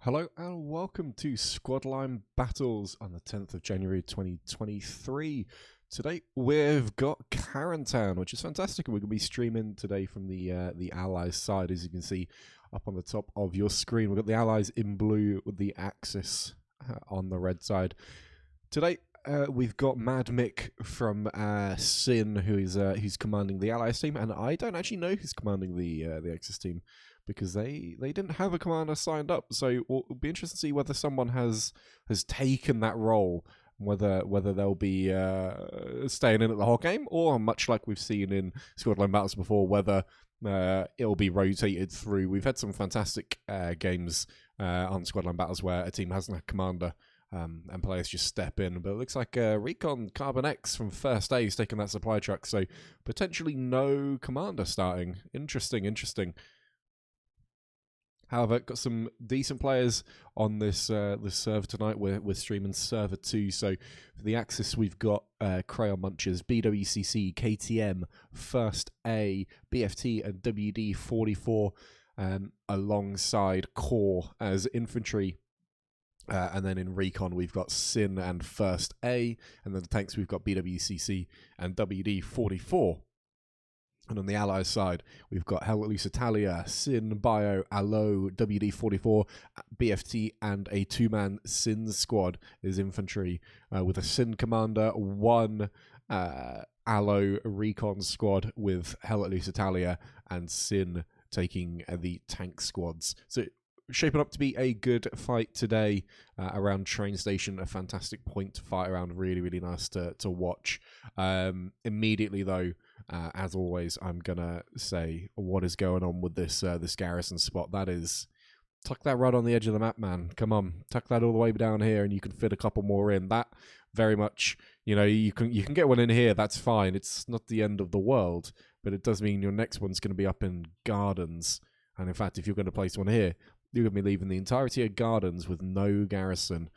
Hello and welcome to Squadline Battles on the 10th of January 2023. Today we've got Karantan, which is fantastic. We're going to be streaming today from the Allies side, as you can see up on the top of your screen. We've got the Allies in blue with the Axis on the red side. Today we've got Mad Mick from Sin, who's commanding the Allies team, and I don't actually know who's commanding the Axis team, because they didn't have a commander signed up. So it'll be interesting to see whether someone has taken that role, whether they'll be staying in at the whole game, or much like we've seen in Squadline Battles before, whether it'll be rotated through. We've had some fantastic games on Squadline Battles where a team hasn't had a commander and players just step in. But it looks like Recon Carbon X from First A is taking that supply truck, so potentially no commander starting. Interesting. However, got some decent players on this this server tonight. We're streaming server 2. So for the Axis, we've got Crayon Munchers, BWCC, KTM, First A, BFT, and WD-44 alongside Core as infantry. And then in Recon, we've got Sin and First A. And then the tanks, we've got BWCC and WD-44. And on the Allies side, we've got Hell Italia, Sin, Bio, Allo, WD-44, BFT, and a two-man Sin squad is infantry, with a Sin commander, one Allo Recon squad with Hell Italia, and Sin taking the tank squads. So shaping up to be a good fight today around train station. A fantastic point to fight around. Really nice to watch. Immediately though, as always, I'm gonna say what is going on with this this garrison spot. That is, tuck that right on the edge of the map, man. Come on, tuck that all the way down here, and you can fit a couple more in. That very much, you know, you can get one in here. That's fine. It's not the end of the world, but it does mean your next one's going to be up in Gardens. And in fact, if you're going to place one here, you're going to be leaving the entirety of Gardens with no garrison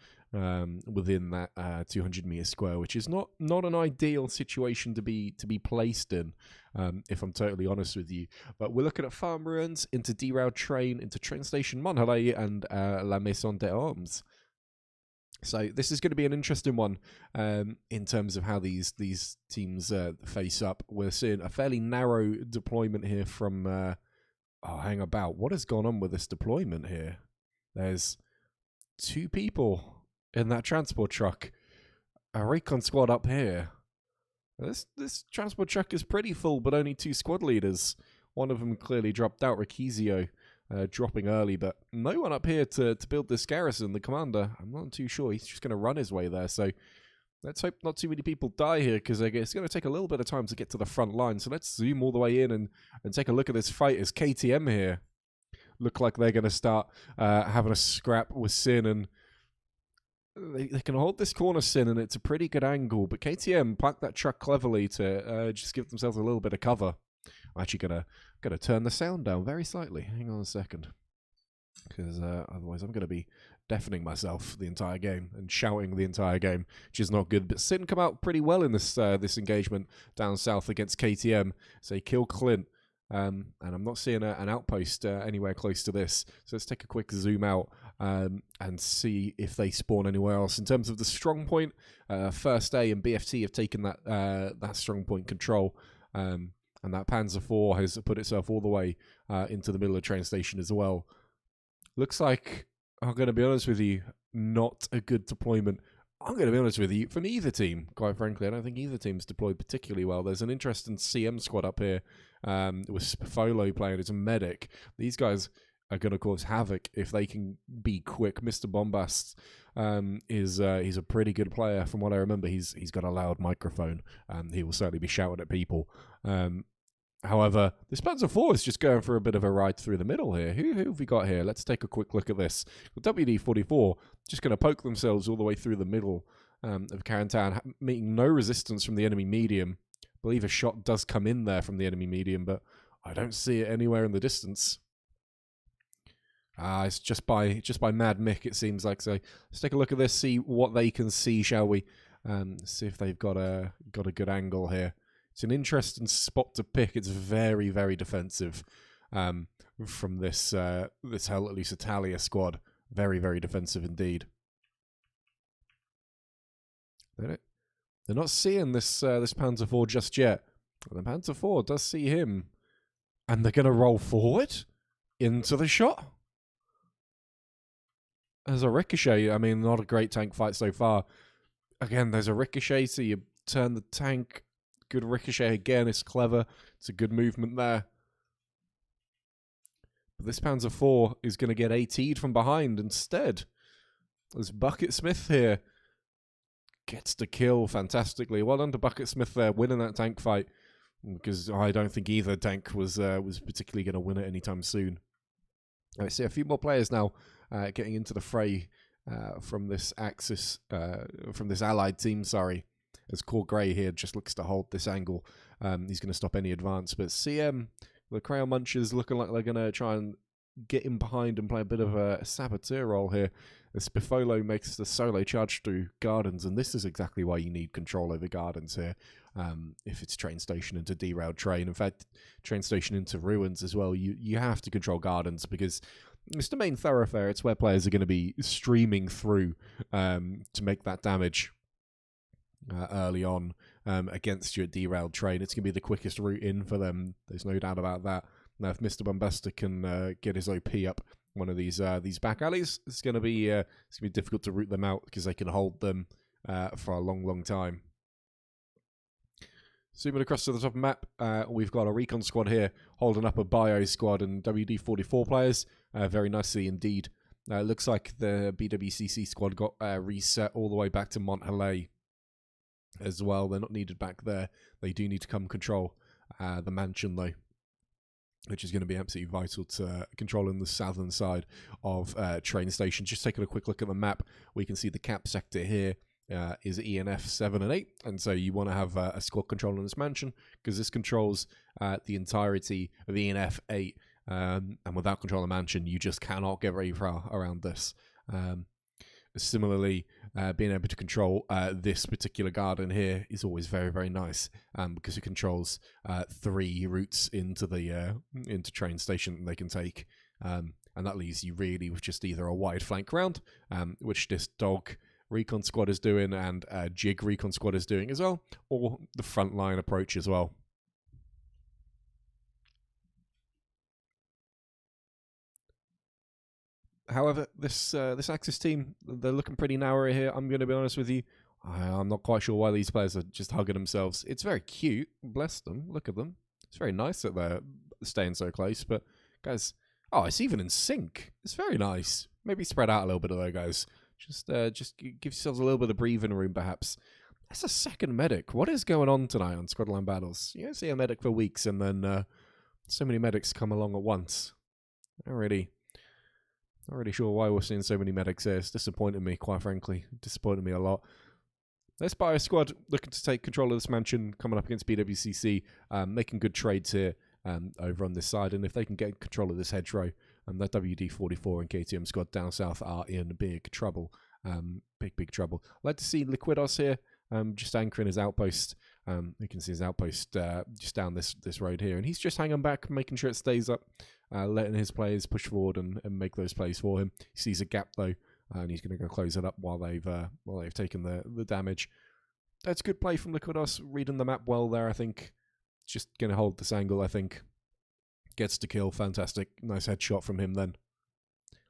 within that 200 meter square, which is not an ideal situation to be placed in, if I'm totally honest with you. But we're looking at farm ruins, into derailed train, into train station Monterey, and La Maison des Armes. So this is going to be an interesting one in terms of how these teams face up. We're seeing a fairly narrow deployment here from hang about. What has gone on with this deployment here? There's two people in that transport truck. A recon squad up here. This transport truck is pretty full, but only two squad leaders. One of them clearly dropped out, Rikizio, dropping early, but no one up here to build this garrison. The commander, I'm not too sure. He's just going to run his way there, so let's hope not too many people die here, because it's going to take a little bit of time to get to the front line. So let's zoom all the way in and take a look at this fight. As KTM here look like they're going to start having a scrap with Sin, and they can hold this corner, Sin, and it's a pretty good angle. But KTM parked that truck cleverly to just give themselves a little bit of cover. I'm actually gonna turn the sound down very slightly. Hang on a second, because otherwise I'm going to be deafening myself the entire game and shouting the entire game, which is not good. But Sin come out pretty well in this this engagement down south against KTM. So they kill Clint, and I'm not seeing an outpost anywhere close to this. So let's take a quick zoom out and see if they spawn anywhere else. In terms of the strong point, First A and BFT have taken that that strong point control. And that Panzer IV has put itself all the way into the middle of the train station as well. Looks like, I'm going to be honest with you, not a good deployment. I'm going to be honest with you, from either team, quite frankly. I don't think either team's deployed particularly well. There's an interesting CM squad up here with Spafolo playing as a medic. These guys are going to cause havoc if they can be quick. Mr. Bombast he's a pretty good player. From what I remember, he's got a loud microphone. He will certainly be shouting at people. However, this Panzer IV is just going for a bit of a ride through the middle here. Who have we got here? Let's take a quick look at this. WD-44 just going to poke themselves all the way through the middle of Karantan, meeting no resistance from the enemy medium. I believe a shot does come in there from the enemy medium, but I don't see it anywhere in the distance. It's just by Mad Mick, it seems like. So let's take a look at this, see what they can see, shall we? See if they've got a good angle here. It's an interesting spot to pick. It's very defensive from this this Hell Italia squad. Very, very defensive indeed. They're not seeing this this Panzer IV just yet. The Panzer IV does see him. And they're going to roll forward into the shot. There's a ricochet. I mean, not a great tank fight so far. Again, there's a ricochet, so you turn the tank. Good ricochet again. It's clever. It's a good movement there. But this Panzer IV is going to get AT'd from behind instead. There's Bucket Smith here. Gets the kill fantastically. Well done to Bucket Smith there, winning that tank fight. Because I don't think either tank was particularly going to win it anytime soon. I see a few more players now getting into the fray from this Axis, from this Allied team, sorry. As Core Grey here just looks to hold this angle. He's going to stop any advance. But CM, the Crayon Munchers, looking like they're going to try and get in behind and play a bit of a saboteur role here. As Spifolo makes the solo charge through Gardens, and this is exactly why you need control over Gardens here. If it's train station into derailed train, in fact, train station into ruins as well, you have to control Gardens because it's the main thoroughfare. It's where players are going to be streaming through to make that damage early on against your derailed train. It's going to be the quickest route in for them. There's no doubt about that. Now, if Mr. Bombasta can get his OP up one of these back alleys, it's going to be difficult to root them out because they can hold them for a long, long time. Zooming across to the top of the map, we've got a recon squad here holding up a bio squad and WD-44 players very nicely indeed. It looks like the BWCC squad got reset all the way back to Monthelay as well. They're not needed back there. They do need to come control the mansion though, which is going to be absolutely vital to controlling the southern side of train station. Just taking a quick look at the map, we can see the cap sector here is ENF 7 and 8, and so you want to have a squad controlling this mansion because this controls the entirety of ENF 8, and without control of the mansion, you just cannot get very far around this. Similarly, being able to control this particular garden here is always very, very nice because it controls 3 routes into the into train station that they can take, and that leaves you really with just either a wide flank round, which this dog recon squad is doing and Jig recon squad is doing as well, or the frontline approach as well. However, this Axis team, they're looking pretty narrow here. I'm going to be honest with you. I'm not quite sure why these players are just hugging themselves. It's very cute. Bless them. Look at them. It's very nice that they're staying so close. But, guys, it's even in sync. It's very nice. Maybe spread out a little bit though, guys. Just give yourselves a little bit of breathing room, perhaps. That's a second medic. What is going on tonight on Squadland Battles? You don't see a medic for weeks, and then so many medics come along at once. Not really sure why we're seeing so many medics here. It's disappointed me, quite frankly. Disappointed me a lot. This bio squad looking to take control of this mansion, coming up against BWCC, making good trades here over on this side. And if they can get control of this hedgerow, that WD-44 and KTM squad down south are in big trouble. Big trouble. I'd like to see Liquidos here, just anchoring his outpost. You can see his outpost just down this road here. And he's just hanging back, making sure it stays up, letting his players push forward and make those plays for him. He sees a gap though, and he's going to go close it up while they've taken the damage. That's good play from Liquidos, reading the map well there, I think. Just going to hold this angle, I think. Gets to kill, fantastic. Nice headshot from him then.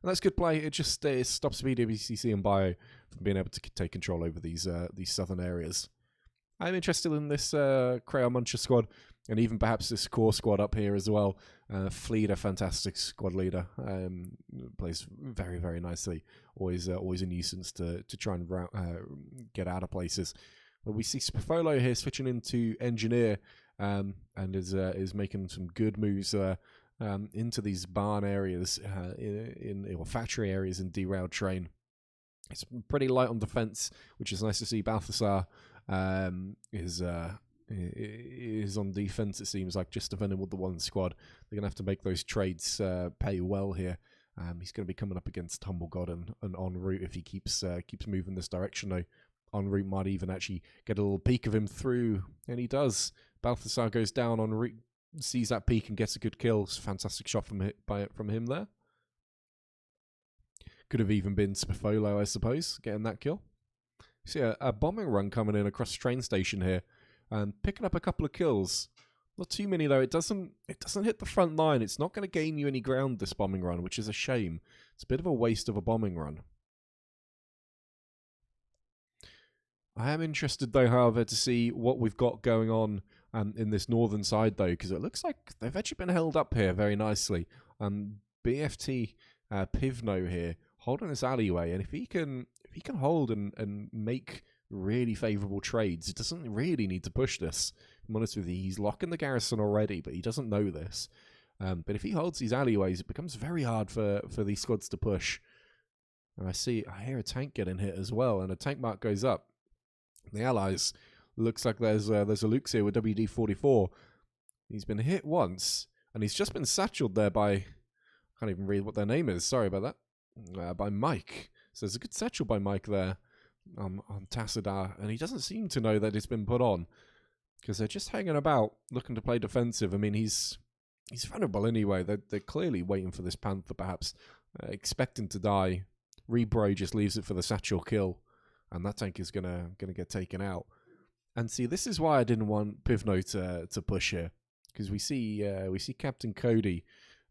And that's good play. It just stops BWCC and Bio from being able to take control over these southern areas. I'm interested in this Crayon Muncher squad, and even perhaps this core squad up here as well. Fleet, a fantastic squad leader, plays very, very nicely. Always a nuisance to try and get out of places. But we see Spifolo here switching into engineer, and is making some good moves into these barn areas, or factory areas in derailed train. It's pretty light on defense, which is nice to see. Balthasar is on defense, it seems like, just defending with the one squad. They're gonna have to make those trades pay well here. He's going to be coming up against Tumblegod and En route if he keeps moving this direction though. En route might even actually get a little peek of him through, and he does. Balthasar goes down. En route sees that peek and gets a good kill. It's a fantastic shot from him there. Could have even been Spifolo, I suppose, getting that kill. See a bombing run coming in across the train station here, and picking up a couple of kills. Not too many though. It doesn't hit the front line. It's not going to gain you any ground, this bombing run, which is a shame. It's a bit of a waste of a bombing run. I am interested though, however, to see what we've got going on in this northern side though, because it looks like they've actually been held up here very nicely. BFT Pivno here holding this alleyway, and if he can hold and make really favourable trades, it doesn't really need to push this. I'm honest with you, he's locking the garrison already, but he doesn't know this. But if he holds these alleyways, it becomes very hard for these squads to push. And I hear a tank getting hit as well, and a tank mark goes up. The Allies, looks like there's a Lukes here with WD-44. He's been hit once, and he's just been satcheled there by, I can't even read what their name is, sorry about that, by Mike. So there's a good satchel by Mike there on Tassadar, and he doesn't seem to know that it's been put on, because they're just hanging about, looking to play defensive. I mean, he's vulnerable anyway. They're clearly waiting for this Panther, perhaps, expecting to die. Rebro just leaves it for the satchel kill, and that tank is gonna get taken out. And see, this is why I didn't want Pivno to push here, because we see Captain Cody,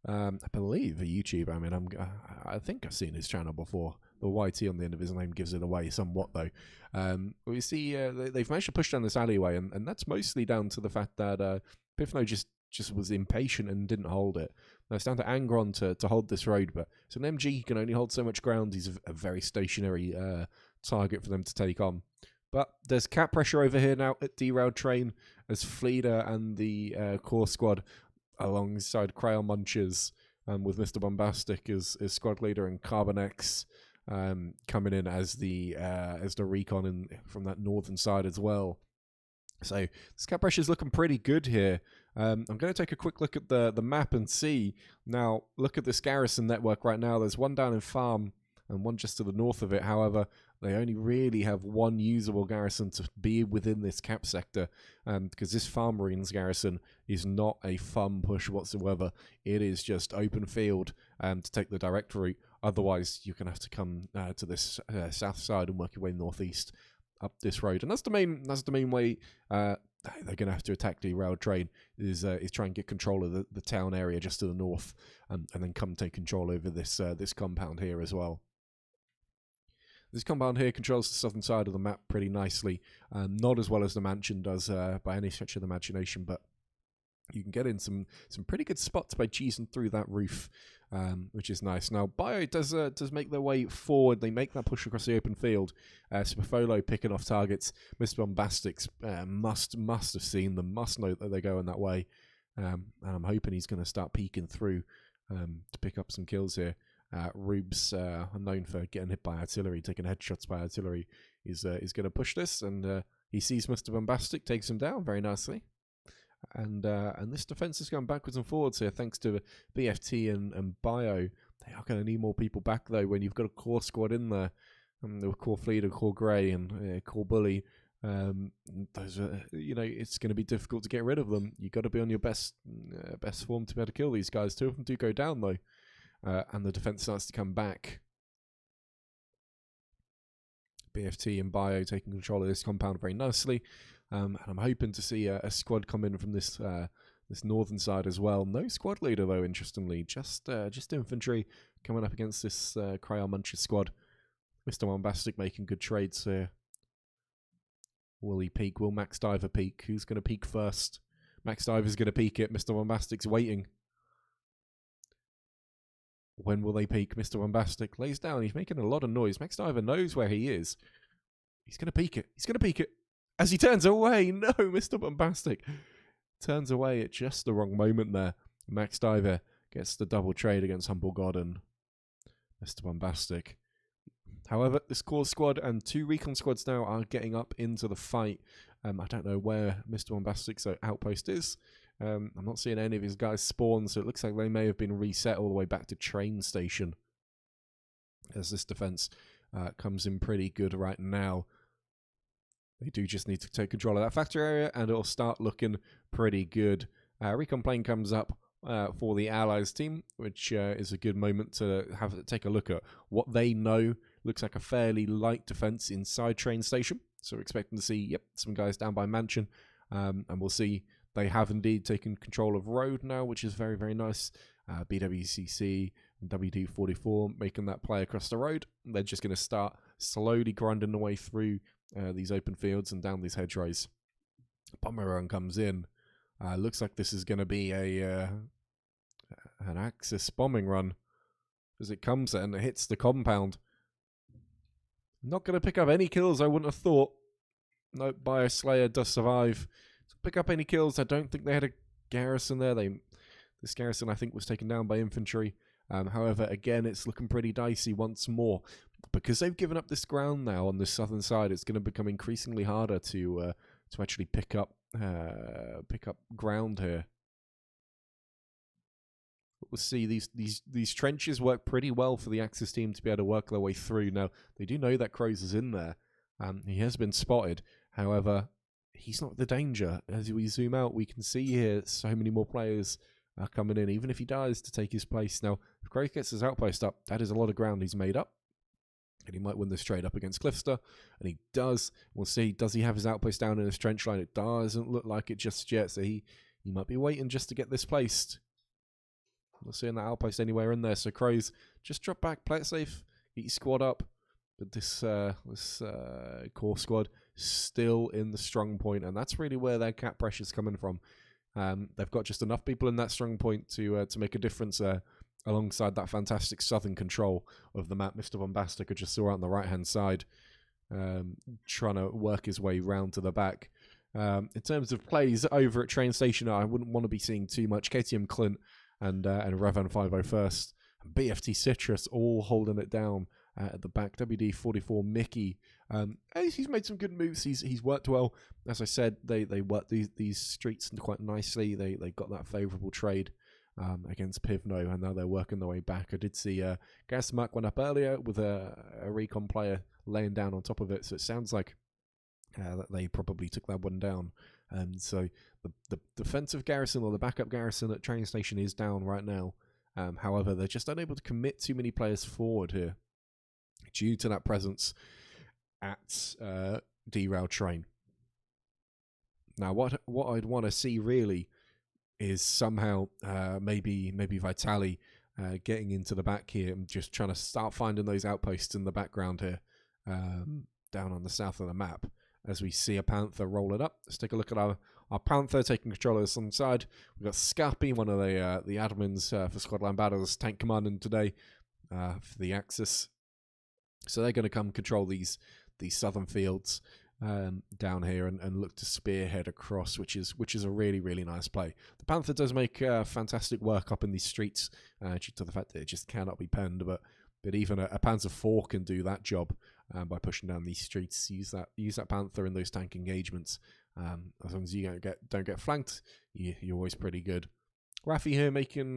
I believe a YouTuber. I mean, I think I've seen his channel before. The YT on the end of his name gives it away somewhat, though. We see they've managed to push down this alleyway, and that's mostly down to the fact that Pivno just was impatient and didn't hold it. Now it's down to Angron to hold this road, but it's an MG. He can only hold so much ground. He's a very stationary target for them to take on. But there's cap pressure over here now at Derailed Train as Fleeder and the core squad alongside Crayon Munchers with Mr. Bombastic as squad leader and Carbonex coming in as the recon from that northern side as well. So this cap pressure is looking pretty good here. I'm going to take a quick look at the map and see. Now, look at this garrison network right now. There's one down in Farm and one just to the north of it. However, they only really have one usable garrison to be within this cap sector, because this Farm Marines garrison is not a fun push whatsoever. It is just open field to take the direct route. Otherwise, you're going to have to come to this south side and work your way northeast up this road, and that's the main way they're going to have to attack Derailed Train is try and get control of the town area just to the north, and then come take control over this compound here as well. This compound here controls the southern side of the map pretty nicely, not as well as the mansion does by any stretch of the imagination, but you can get in some pretty good spots by cheesing through that roof, which is nice. Now, Bio does make their way forward. They make that push across the open field. Spifolo picking off targets. Mr. Bombastics must have seen them, must know that they're going that way. And I'm hoping he's going to start peeking through to pick up some kills here. Rubes, known for getting hit by artillery, taking headshots by artillery, is going to push this, and he sees Mr. Bombastic, takes him down very nicely. And this defense is going backwards and forwards here, thanks to BFT and Bio. They are going to need more people back, though, when you've got a core squad in there. The core Fleet, core Grey, and core Bully. Those are, it's going to be difficult to get rid of them. You've got to be on your best form to be able to kill these guys. Two of them do go down, though. And the defense starts to come back. BFT and Bio taking control of this compound very nicely. And I'm hoping to see a squad come in from this northern side as well. No squad leader, though, interestingly. Just infantry coming up against this Crayon Muncher squad. Mr. Bombastic making good trades here. Will he peek? Will Max Diver peek? Who's going to peek first? Max Diver's going to peek it. Mr. Bombastic's waiting. When will they peek? Mr. Bombastic lays down. He's making a lot of noise. Max Diver knows where he is. He's going to peek it. He's going to peek it. As he turns away. No, Mr. Bombastic turns away at just the wrong moment there. Max Diver gets the double trade against Humble God and Mr. Bombastic. However, this core squad and two recon squads now are getting up into the fight. I don't know where Mr. Bombastic's outpost is. I'm not seeing any of his guys spawn, so it looks like they may have been reset all the way back to train station. As this defense comes in pretty good right now. They do just need to take control of that factory area, and it'll start looking pretty good. Recon plane comes up for the Allies team, which is a good moment to take a look at what they know. Looks like a fairly light defense inside train station, so we're expecting to see some guys down by Mansion, and we'll see they have indeed taken control of road now, which is very, very nice. BWCC and WD-44 making that play across the road. They're just going to start slowly grinding their way through these open fields and down these hedgerows. Bomber run comes in. Looks like this is going to be an Axis bombing run as it comes and it hits the compound. Not going to pick up any kills, I wouldn't have thought. Nope, Bioslayer does survive. To pick up any kills, I don't think they had a garrison there. This garrison, I think, was taken down by infantry. However, again, it's looking pretty dicey once more. Because they've given up this ground now on the southern side, it's going to become increasingly harder to actually pick up ground here. We'll see these trenches work pretty well for the Axis team to be able to work their way through. Now, they do know that Crows is in there. He has been spotted. However, he's not the danger. As we zoom out, we can see here so many more players are coming in, even if he dies to take his place. Now, if Crows gets his outpost up, that is a lot of ground he's made up. And he might win this trade up against Cliffster. And he does. We'll see. Does he have his outpost down in his trench line? It doesn't look like it just yet. So he might be waiting just to get this placed. Not seeing that outpost anywhere in there. So Crows, just drop back, play it safe, get your squad up. But this core squad still in the strong point, and that's really where their cap pressure's coming from. They've got just enough people in that strong point to make a difference alongside that fantastic southern control of the map. Mr. Bombastic I just saw out on the right-hand side, trying to work his way round to the back. In terms of plays over at train station, I wouldn't want to be seeing too much. KTM Clint and Revan 501st and BFT Citrus all holding it down at the back. WD-44 Mickey, he's made some good moves. He's worked well. As I said, they worked these streets quite nicely. They got that favourable trade against Pivno, and now they're working their way back. I did see Gas Mark went up earlier with a recon player laying down on top of it, so it sounds like that they probably took that one down. So the defensive garrison or the backup garrison at train station is down right now. However, they're just unable to commit too many players forward here due to that presence at derailed train. Now, what I'd want to see really is somehow maybe Vitali getting into the back here and just trying to start finding those outposts in the background here, down on the south of the map. As we see a Panther roll it up. Let's take a look at our Panther taking control of the southern side. We've got Scarpy, one of the admins for Squadline Battles, tank commanding today for the Axis. So they're going to come control these southern fields down here and look to spearhead across, which is a really, really nice play. The Panther does make fantastic work up in these streets due to the fact that it just cannot be penned, but even a Panzer IV can do that job by pushing down these streets. Use that Panther in those tank engagements. As long as you don't get flanked, you're always pretty good. Rafi here making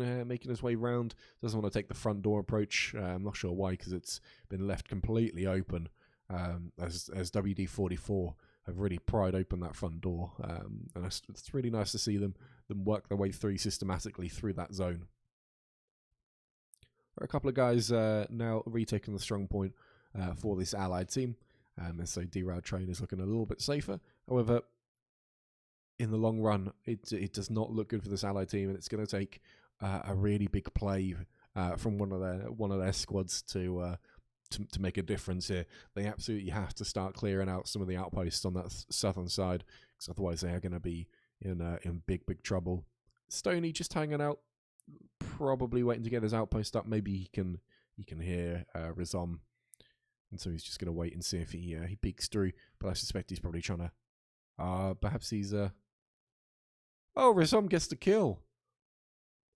his way round. Doesn't want to take the front door approach. I'm not sure why, because it's been left completely open. As WD-44 have really pried open that front door, and it's really nice to see them work their way through systematically through that zone. There are a couple of guys now retaking the strong point for this allied team, and so derailed train is looking a little bit safer. However, in the long run, it does not look good for this allied team, and it's going to take a really big play from one of their squads to make a difference here. They absolutely have to start clearing out some of the outposts on that southern side, because otherwise they are going to be in big trouble. Stoney just hanging out, probably waiting to get his outpost up. Maybe he can hear Rizom, and so he's just going to wait and see if he peeks through. But I suspect he's probably trying to. Perhaps he's Oh, Rizom gets the kill.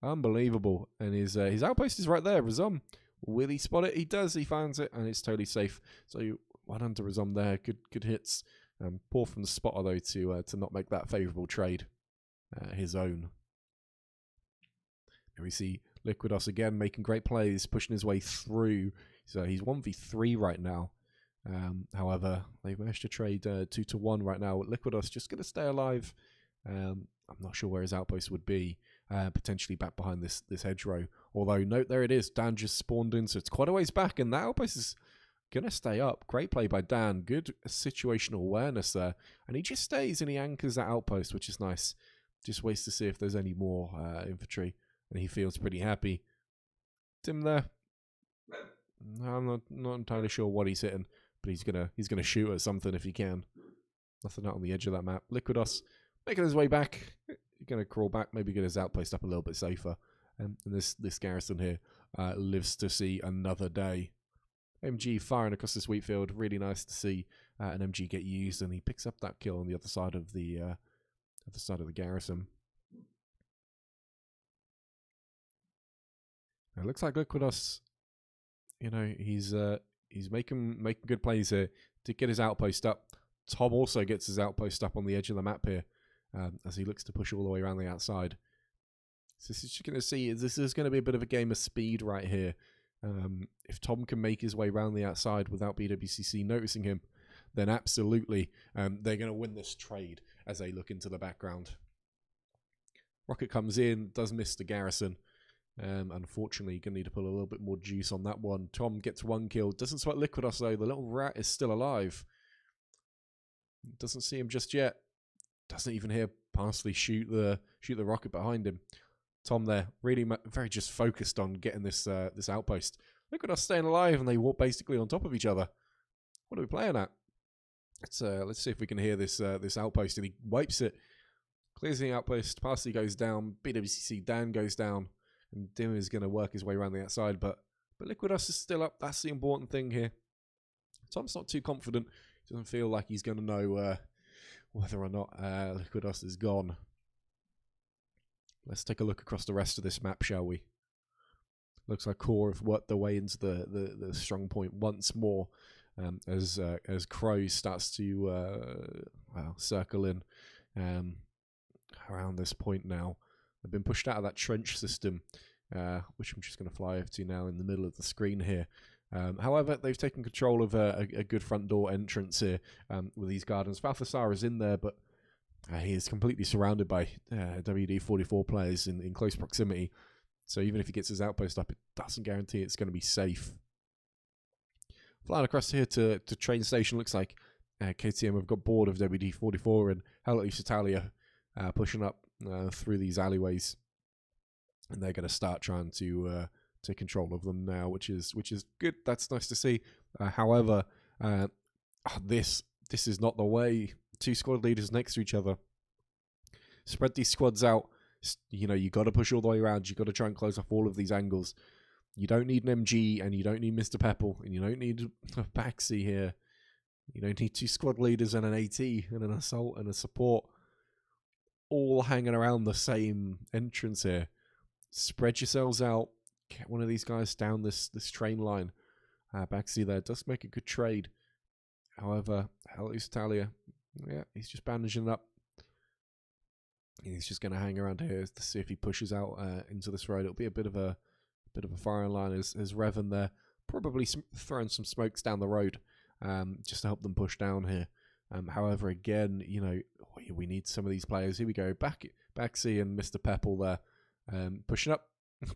Unbelievable. And his outpost is right there. Rizom, will he spot it? He does. He finds it, and it's totally safe. So well done to Rizom there. Good hits. Poor from the spotter though to not make that favourable trade his own. Here we see Liquidos again making great plays, pushing his way through. So he's 1v3 right now. However, they've managed to trade 2-1 right now. Liquidos just going to stay alive. I'm not sure where his outpost would be. potentially back behind this hedgerow. Although, note, there it is. Dan just spawned in, so it's quite a ways back, and that outpost is going to stay up. Great play by Dan. Good situational awareness there. And he just stays and he anchors that outpost, which is nice. Just waits to see if there's any more infantry, and he feels pretty happy. Tim there. No, I'm not entirely sure what he's hitting, but he's gonna shoot at something if he can. Nothing out on the edge of that map. Liquidos making his way back. He's gonna crawl back, maybe get his outpost up a little bit safer. And this garrison here lives to see another day. MG firing across this wheat field. Really nice to see an MG get used, and he picks up that kill on the other side of the garrison. It looks like Liquidos, he's making good plays here to get his outpost up. Tom also gets his outpost up on the edge of the map here as he looks to push all the way around the outside. So this is going to see, this is going to be a bit of a game of speed right here. If Tom can make his way around the outside without BWCC noticing him, then absolutely they're going to win this trade as they look into the background. Rocket comes in, does miss the garrison. Unfortunately, you're going to need to put a little bit more juice on that one. Tom gets one kill. Doesn't spot Liquidos though. The little rat is still alive. Doesn't see him just yet. Doesn't even hear Parsley shoot the rocket behind him. Tom there, really very just focused on getting this outpost. Liquidos staying alive, and they walk basically on top of each other. What are we playing at? Let's see if we can hear this outpost. And he wipes it, clears the outpost. Parsley goes down. BWCC Dan goes down. And Dim is going to work his way around the outside, but Liquidos is still up. That's the important thing here. Tom's not too confident. He doesn't feel like he's going to know whether or not Liquidos is gone. Let's take a look across the rest of this map, shall we? Looks like Core have worked their way into the strong point once more as Crow starts to circle in around this point now. They've been pushed out of that trench system, which I'm just going to fly over to now in the middle of the screen here. However, they've taken control of a good front door entrance here with these gardens. Balthasar is in there, but he is completely surrounded by WD-44 players in close proximity. So even if he gets his outpost up, it doesn't guarantee it's going to be safe. Flying across here to train station, looks like KTM have got bored of WD-44 and Hell East Italia pushing up through these alleyways, and they're going to start trying to take control of them now, which is good. That's nice to see. However, this is not the way. Two squad leaders next to each other. Spread these squads out. You got to push all the way around. You got to try and close off all of these angles. You don't need an MG, and you don't need Mr. Pepple, and you don't need a Baxi here. You don't need two squad leaders and an AT and an assault and a support all hanging around the same entrance here. Spread yourselves out. Get one of these guys down this train line. Baxi there does make a good trade. However, Hell East Italia, yeah, he's just bandaging up. He's just going to hang around here to see if he pushes out into this road. It'll be a bit of a firing line as Revan there, probably throwing some smokes down the road just to help them push down here. However, again, we need some of these players. Here we go, Baxi and Mr. Pepple there, pushing up.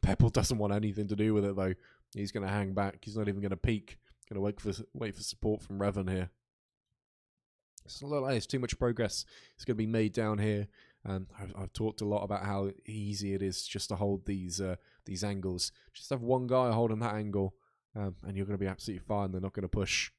Pepple doesn't want anything to do with it though. He's going to hang back. He's not even going to peek. Going to wait for support from Revan here. It's a lot. It's too much progress. It's going to be made down here. I've talked a lot about how easy it is just to hold these angles. Just have one guy holding that angle, and you're going to be absolutely fine. They're not going to push.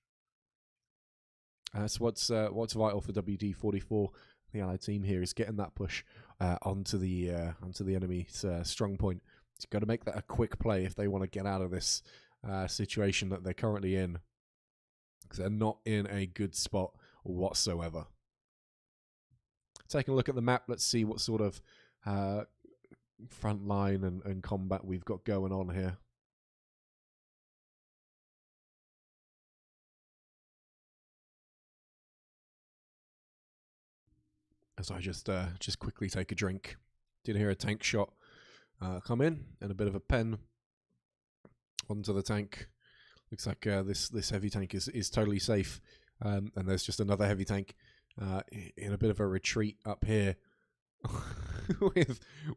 So what's vital for WD-44, the Allied team here, is getting that push onto the enemy's strong point. You've got to make that a quick play if they want to get out of this situation that they're currently in, because they're not in a good spot whatsoever. Taking a look at the map, let's see what sort of front line and combat we've got going on here. As I just quickly take a drink. Did hear a tank shot come in and a bit of a pen onto the tank. Looks like this heavy tank is totally safe, and there's just another heavy tank in a bit of a retreat up here.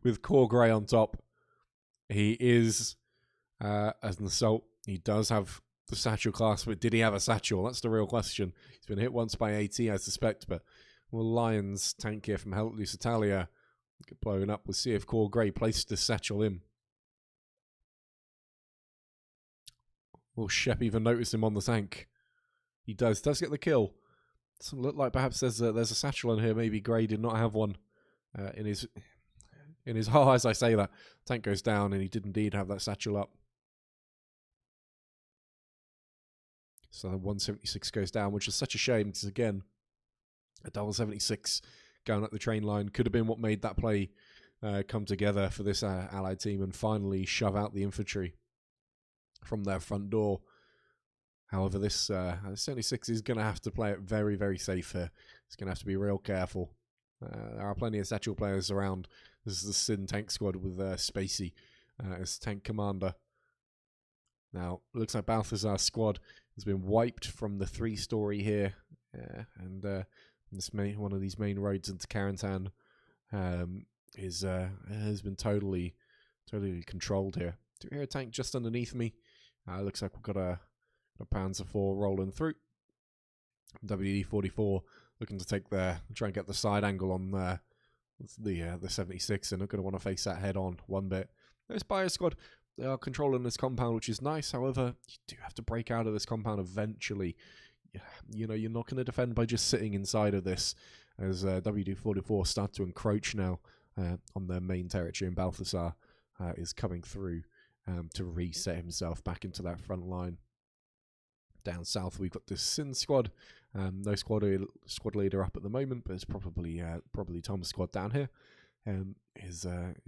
with Core Grey on top. He is as an assault. He does have the satchel class, but did he have a satchel? That's the real question. He's been hit once by AT, I suspect, but will Lions tank here from Helpless Italia get blown up? We'll see if Core Grey placed the satchel in. Will Shep even notice him on the tank? He does get the kill. Doesn't look like perhaps there's a satchel in here. Maybe Grey did not have one in his. Oh, as I say that, tank goes down, and he did indeed have that satchel up. So 176 goes down, which is such a shame because, again, a double 76 going up the train line could have been what made that play come together for this Allied team and finally shove out the infantry from their front door. However, this 76 is going to have to play it very, very safe here. It's going to have to be real careful. There are plenty of satchel players around. This is the Sin tank squad with Spacey as tank commander. Now, it looks like Balthazar's squad has been wiped from the 3-story here. And one of these main roads into Carentan has been totally controlled here. Do we hear a tank just underneath me? Looks like we've got a Panzer IV rolling through. WD-44 looking to try and get the side angle on the 76, and not going to want to face that head on one bit. This Bio squad, they are controlling this compound, which is nice. However, you do have to break out of this compound eventually. You know, you're not going to defend by just sitting inside of this, as WD-44 start to encroach now on their main territory, and Balthazar is coming through to reset himself back into that front line. Down south, we've got this Sin squad. No squad leader up at the moment, but it's probably Tom's squad down here. Is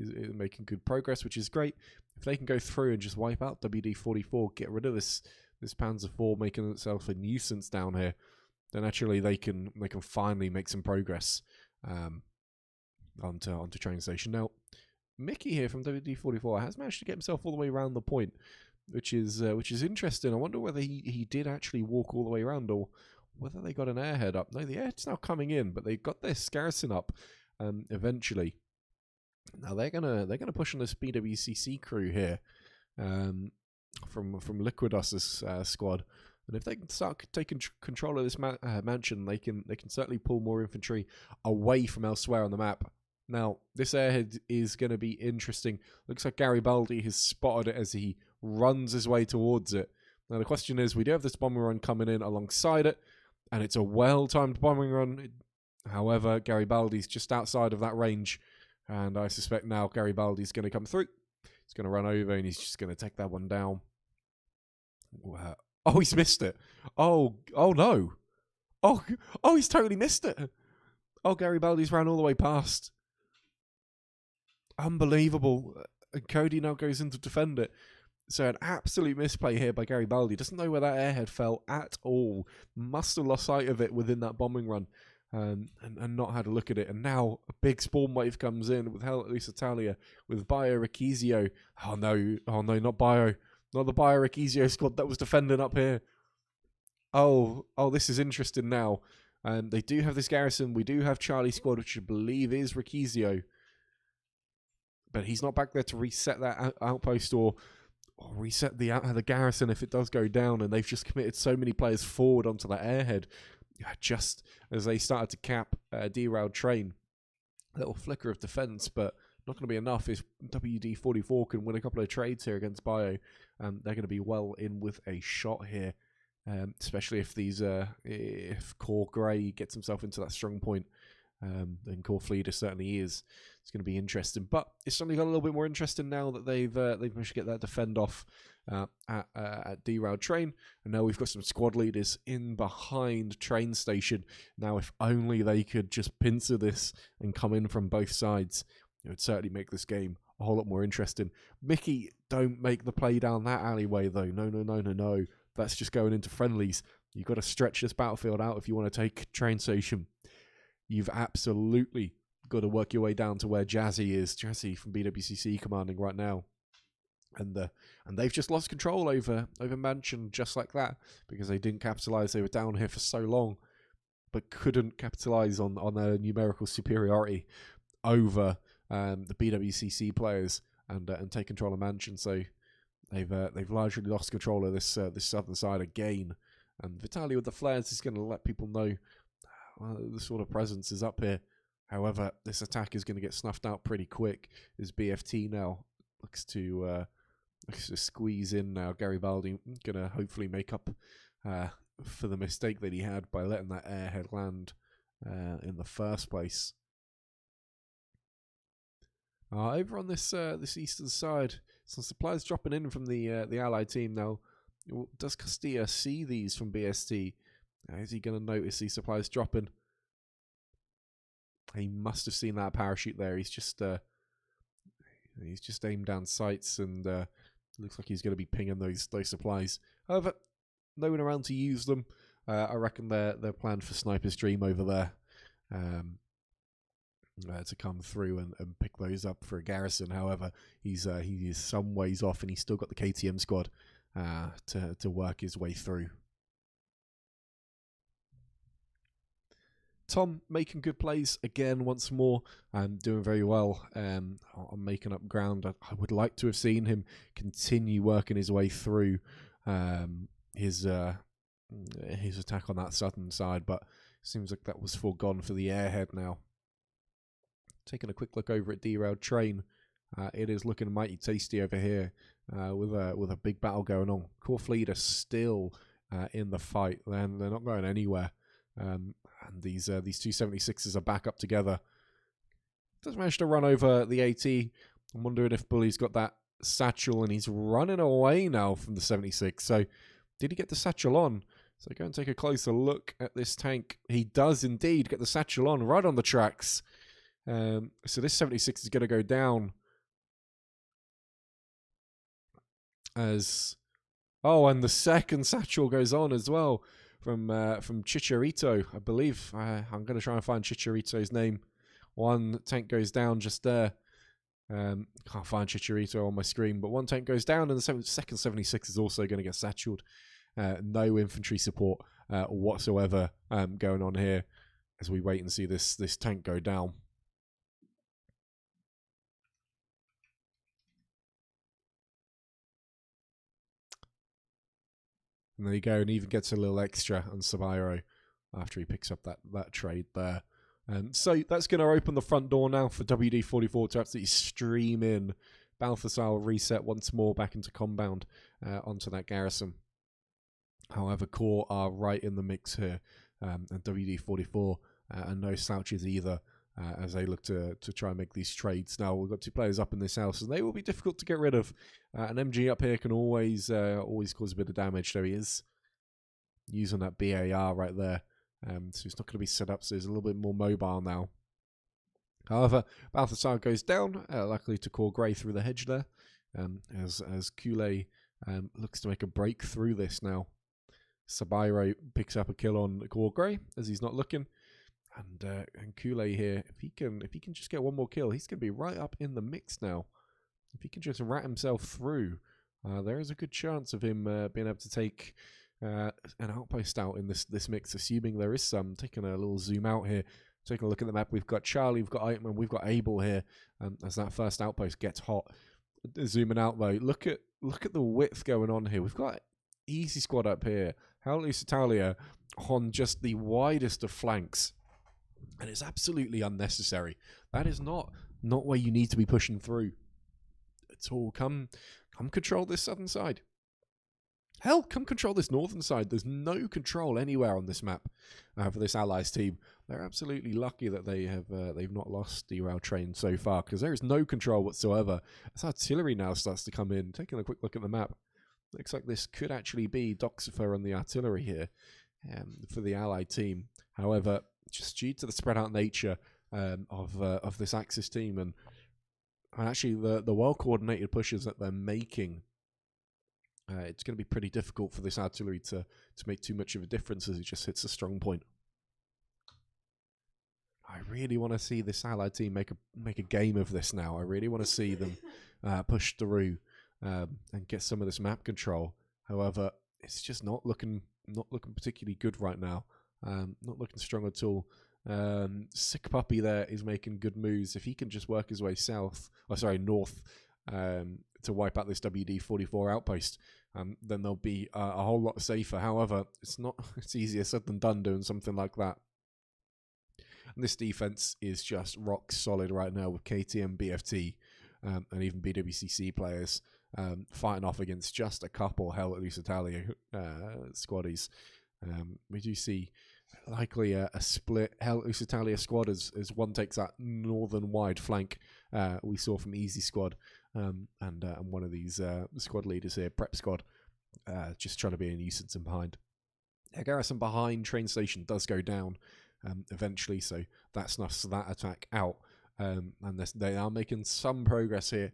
making good progress, which is great. If they can go through and just wipe out WD-44, get rid of this Panzer IV making itself a nuisance down here, then actually they can finally make some progress onto train station. Now, Mickey here from WD-44 has managed to get himself all the way around the point, which is interesting. I wonder whether he did actually walk all the way around, or whether they got an airhead up. No, the airhead's now coming in, but they got their garrison up eventually. Now they're gonna push on this BWCC crew here from Liquidus's squad, and if they can start taking control of this mansion, they can certainly pull more infantry away from elsewhere on the map. Now this airhead is going to be interesting. Looks like Garibaldi has spotted it as he runs his way towards it. Now the question is, we do have this bombing run coming in alongside it, and it's a well-timed bombing run. However, Garibaldi's just outside of that range, and I suspect now Garibaldi's going to come through. He's going to run over, and he's just going to take that one down. Oh, he's missed it. Oh no. Oh, he's totally missed it. Oh, Garibaldi's ran all the way past. Unbelievable. And Cody now goes in to defend it. So an absolute misplay here by Garibaldi. Doesn't know where that airhead fell at all. Must have lost sight of it within that bombing run. And not had a look at it. And now a big spawn wave comes in with Helpless Italia, with Bio Ricchizio. Oh no, not Bio. Not the Bio Ricchizio squad that was defending up here. Oh, this is interesting now. They do have this garrison. We do have Charlie squad, which I believe is Ricchizio. But he's not back there to reset that outpost or reset the garrison if it does go down. And they've just committed so many players forward onto that airhead. Just as they started to cap derailed train. A little flicker of defense, but not going to be enough. If WD-44 can win a couple of trades here against Bio, they're going to be well in with a shot here. Especially if Core Grey gets himself into that strong point, and Core Fleet certainly is. It's going to be interesting, but it's certainly got a little bit more interesting now that they've managed to get that defend off at derailed train, and now we've got some squad leaders in behind train station. Now, if only they could just pincer this and come in from both sides, it would certainly make this game a whole lot more interesting. Mickey, don't make the play down that alleyway though. No. That's just going into friendlies. You've got to stretch this battlefield out if you want to take train station. You've absolutely got to work your way down to where Jazzy is. Jazzy from BWCC commanding right now. And they've just lost control over Mansion just like that, because they didn't capitalise. They were down here for so long, but couldn't capitalise on their numerical superiority over the BWCC players and take control of Mansion. So they've largely lost control of this southern side again. And Vitaly with the flares is going to let people know the sort of presence is up here. However, this attack is going to get snuffed out pretty quick as BFT now looks to squeeze in now. Garibaldi going to hopefully make up for the mistake that he had by letting that airhead land in the first place. Over on this eastern side, some supplies dropping in from the Allied team now. Does Castilla see these from BST? Is he going to notice these supplies dropping? He must have seen that parachute there. He's just aimed down sights and looks like he's going to be pinging those supplies. However, no one around to use them. I reckon they're planned for Sniper's Dream over there to come through and pick those up for a garrison. However, he is some ways off, and he's still got the KTM squad to work his way through. Tom making good plays again once more and doing very well on making up ground. I would like to have seen him continue working his way through his attack on that southern side, but it seems like that was foregone for the airhead now. Taking a quick look over at Derailed Train, it is looking mighty tasty over here with a big battle going on. Core Fleet are still in the fight, and they're not going anywhere. And these 276s are back up together. Does manage to run over the AT. I'm wondering if Bully's got that satchel and he's running away now from the 76. So did he get the satchel on? So go and take a closer look at this tank. He does indeed get the satchel on right on the tracks. So this 76 is going to go down as... Oh, and the second satchel goes on as well. From Chicharito, I believe. I'm going to try and find Chicharito's name. One tank goes down just there. Can't find Chicharito on my screen, but one tank goes down, and the second 76 is also going to get satcheled. No infantry support whatsoever going on here as we wait and see this tank go down. And there you go, and even gets a little extra on Sabiro after he picks up that trade there. So that's going to open the front door now for WD-44 to absolutely stream in. Balthasar will reset once more back into compound onto that garrison. However, Core are right in the mix here, and WD-44 and no slouches either as they look to try and make these trades. Now, we've got two players up in this house, and they will be difficult to get rid of. An MG up here can always cause a bit of damage. There he is, using that BAR right there. So it's not going to be set up, so he's a little bit more mobile now. However, Balthasar goes down, luckily to Core Grey through the hedge there, as Kule looks to make a break through this now. Sabiro picks up a kill on Core Grey as he's not looking. And Kule here, if he can just get one more kill, he's going to be right up in the mix now. If he can just rat himself through, there is a good chance of him being able to take an outpost out in this mix, assuming there is some. Taking a little zoom out here, taking a look at the map, we've got Charlie, we've got Eitman, we've got Abel here, as that first outpost gets hot. Zooming out though, look at the width going on here. We've got Easy Squad up here, Howlus Italia on just the widest of flanks. And it's absolutely unnecessary. That is not where you need to be pushing through at all. Come control this southern side. Hell, come control this northern side. There's no control anywhere on this map for this Allies team. They're absolutely lucky that they've not lost Derailed Train so far, because there is no control whatsoever. As artillery now starts to come in, taking a quick look at the map, looks like this could actually be Doxifer on the artillery here for the Allied team. However, just due to the spread out nature of this Axis team and actually the well coordinated pushes that they're making, it's going to be pretty difficult for this artillery to make too much of a difference as it just hits a strong point. I really want to see this Allied team make a game of this now. I really want to see them push through and get some of this map control. However, it's just not looking particularly good right now. Not looking strong at all. Sick Puppy there is making good moves. If he can just work his way north, to wipe out this WD-44 outpost, then they'll be a whole lot safer. However, it's easier said than done doing something like that. And this defense is just rock solid right now with KTM, BFT, and even BWCC players fighting off against just a couple Hell at Lusitalia squaddies. We do see likely a split Hell at Lusitalia squad as one takes that northern wide flank we saw from Easy Squad, and one of these squad leaders here, Prep Squad, just trying to be a nuisance and behind. Garrison behind train station does go down eventually, so that snuffs that attack out. And they are making some progress here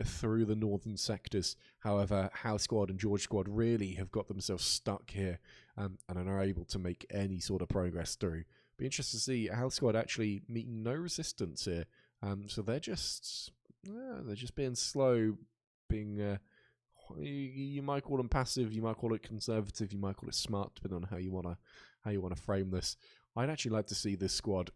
through the northern sectors. However, House Squad and George Squad really have got themselves stuck here and are able to make any sort of progress through. Be interested to see House Squad actually meeting no resistance here. So they're just being slow, being you might call them passive, you might call it conservative, you might call it smart, depending on how you wanna frame this. I'd actually like to see this squad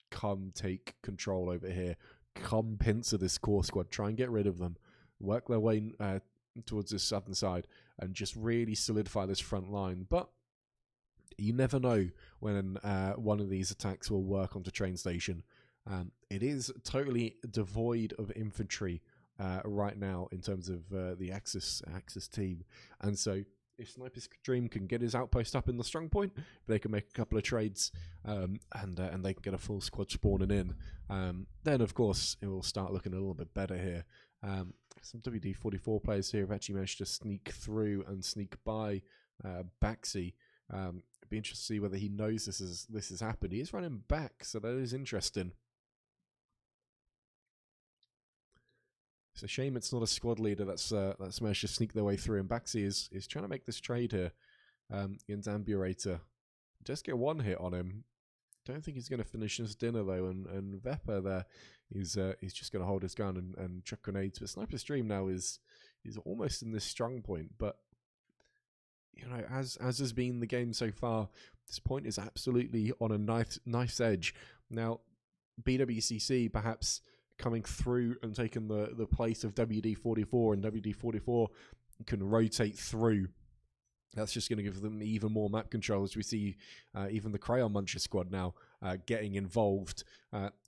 come take control over here, come pincer this core squad, try and get rid of them, work their way towards this southern side, and just really solidify this front line. But you never know when one of these attacks will work onto train station. It is totally devoid of infantry right now in terms of the Axis team, and so if Sniper's Dream can get his outpost up in the strong point, they can make a couple of trades, and they can get a full squad spawning in. Then, of course, it will start looking a little bit better here. Some WD-44 players here have actually managed to sneak through and sneak by Baxi. It'd be interesting to see whether he knows this has happened. He is running back, so that is interesting. It's a shame it's not a squad leader that's managed to sneak their way through, and Baxi is trying to make this trade here against Amburator. Just get one hit on him. Don't think he's going to finish his dinner though, and Vepper there is just going to hold his gun and chuck grenades. But Sniper's Dream now is almost in this strong point, but you know, as has been the game so far, this point is absolutely on a knife's edge. Now, BWCC perhaps coming through and taking the place of WD-44, and WD-44 can rotate through. That's just going to give them even more map control, as we see even the Crayon Muncher squad now getting involved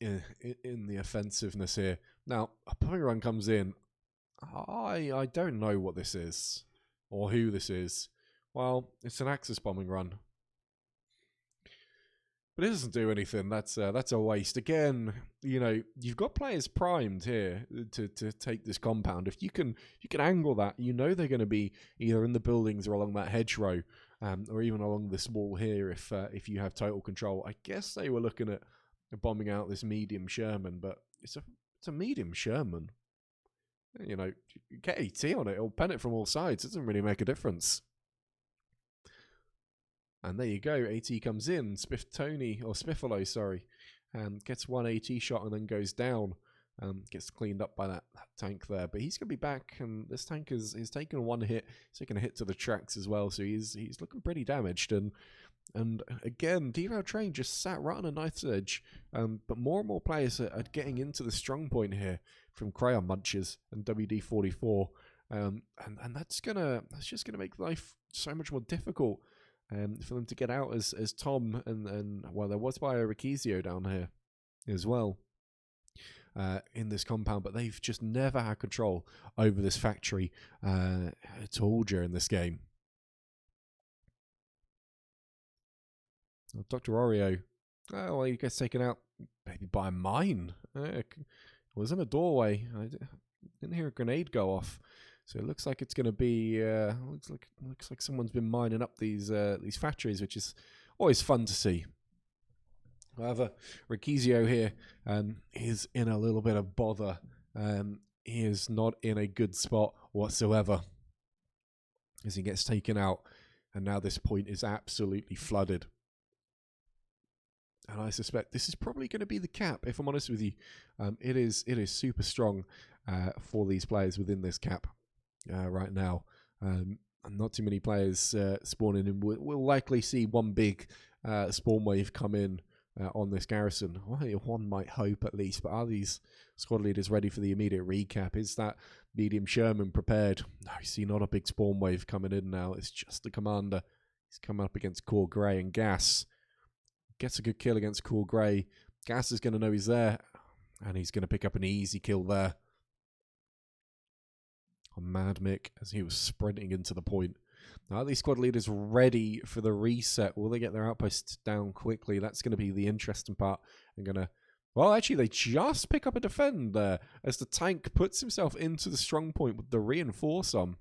in the offensiveness here. Now, a bombing run comes in. I don't know what this is or who this is. Well, it's an Axis bombing run. But it doesn't do anything. That's a waste. Again, you know, you've got players primed here to take this compound. If you can angle that, you know they're going to be either in the buildings or along that hedgerow, or even along this wall here. If you have total control, I guess they were looking at bombing out this medium Sherman, but it's a medium Sherman. You know, get AT on it or pen it from all sides. It doesn't really make a difference. And there you go, AT comes in, Spiffalo, sorry, and gets one AT shot and then goes down, gets cleaned up by that tank there. But he's going to be back, and this tank is taking one hit, he's taking a hit to the tracks as well, so he's looking pretty damaged. And again, Devo Train just sat right on a knife's edge, but more and more players are getting into the strong point here from Crayon Munchers and WD-44, and that's just gonna make life so much more difficult. For them to get out as Tom and well, there was Bio Ricchizio down here as well in this compound, but they've just never had control over this factory at all during this game. Dr. Oreo, well, he gets taken out maybe by a mine. It was in a doorway. I didn't hear a grenade go off. So it looks like it's going to be looks like someone's been mining up these factories, which is always fun to see. However, Ricchizio here is in a little bit of bother. He is not in a good spot whatsoever as he gets taken out, and now this point is absolutely flooded. And I suspect this is probably going to be the cap, if I'm honest with you. It is super strong for these players within this cap. Right now, not too many players spawning in. We'll likely see one big spawn wave come in on this garrison. Well, one might hope at least, but are these squad leaders ready for the immediate recap? Is that medium Sherman prepared? No, you see not a big spawn wave coming in now. It's just the commander. He's coming up against Core Grey, and Gas gets a good kill against Core Grey. Gas is going to know he's there, and he's going to pick up an easy kill there on Mad Mick as he was sprinting into the point. Now, are these squad leaders ready for the reset? Will they get their outposts down quickly? That's going to be the interesting part. Well, actually, they just pick up a defend there as the tank puts himself into the strong point with the reinforce on.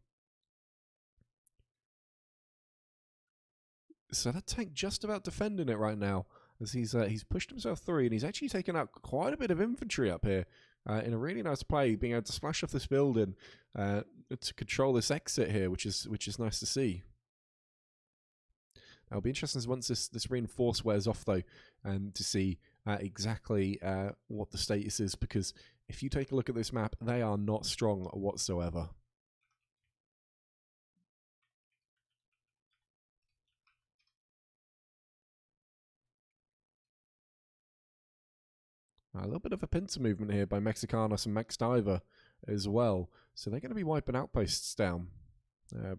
So that tank just about defending it right now as he's pushed himself through, and he's actually taken out quite a bit of infantry up here in a really nice play, being able to splash off this building to control this exit here, which is nice to see. Now, it'll be interesting once this reinforce wears off though, and to see exactly what the status is, because if you take a look at this map, they are not strong whatsoever. A little bit of a pincer movement here by Mexicanos and Max Diver as well. So they're going to be wiping outposts down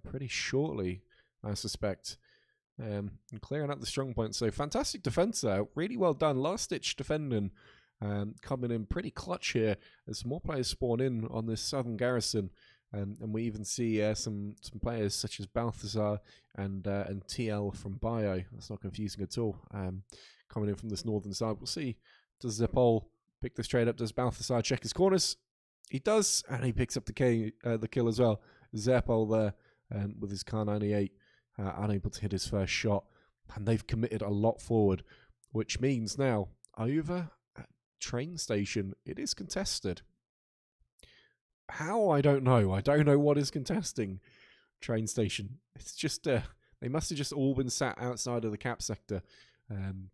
pretty shortly, I suspect. And clearing out the strong points. So fantastic defense there. Really well done. Last ditch defending. Coming in pretty clutch here as more players spawn in on this southern garrison. And we even see some players such as Balthazar and TL from Bio. That's not confusing at all. Coming in from this northern side. We'll see. Does Zepol pick this trade up? Does Balthazar check his corners? He does, and he picks up the kill as well. Zepol there with his Kar 98, unable to hit his first shot. And they've committed a lot forward, which means now over at train station, it is contested. How? I don't know. I don't know what is contesting train station. It's just, they must have just all been sat outside of the cap sector.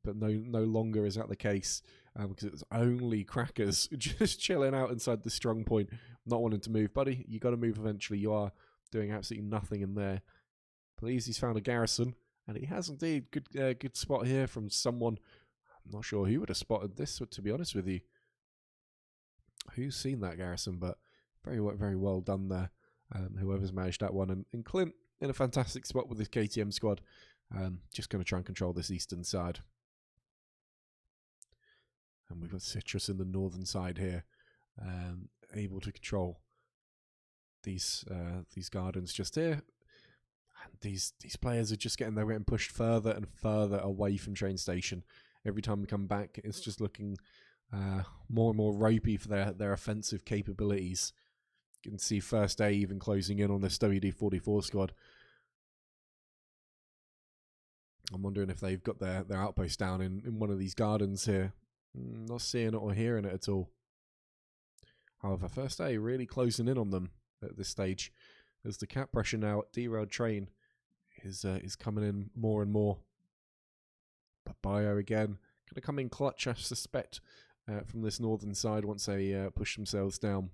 But no longer is that the case, because it was only Crackers just chilling out inside the strong point, not wanting to move. Buddy, you got to move eventually. You are doing absolutely nothing in there. Please, he's found a garrison, and he has indeed. Good spot here from someone. I'm not sure who would have spotted this, to be honest with you. Who's seen that garrison? But very well done there. Whoever's managed that one, and Clint in a fantastic spot with his KTM squad. Just going to try and control this eastern side. And we've got Citrus in the northern side here, able to control these gardens just here. And these players are just getting pushed further and further away from train station. Every time we come back, it's just looking more and more ropey for their offensive capabilities. You can see First A even closing in on this WD-44 squad. I'm wondering if they've got their outpost down in one of these gardens here. Not seeing it or hearing it at all. However, First A really closing in on them at this stage, as the cap pressure now at derailed train is coming in more and more. But Bio again going to come in clutch, I suspect, from this northern side once they push themselves down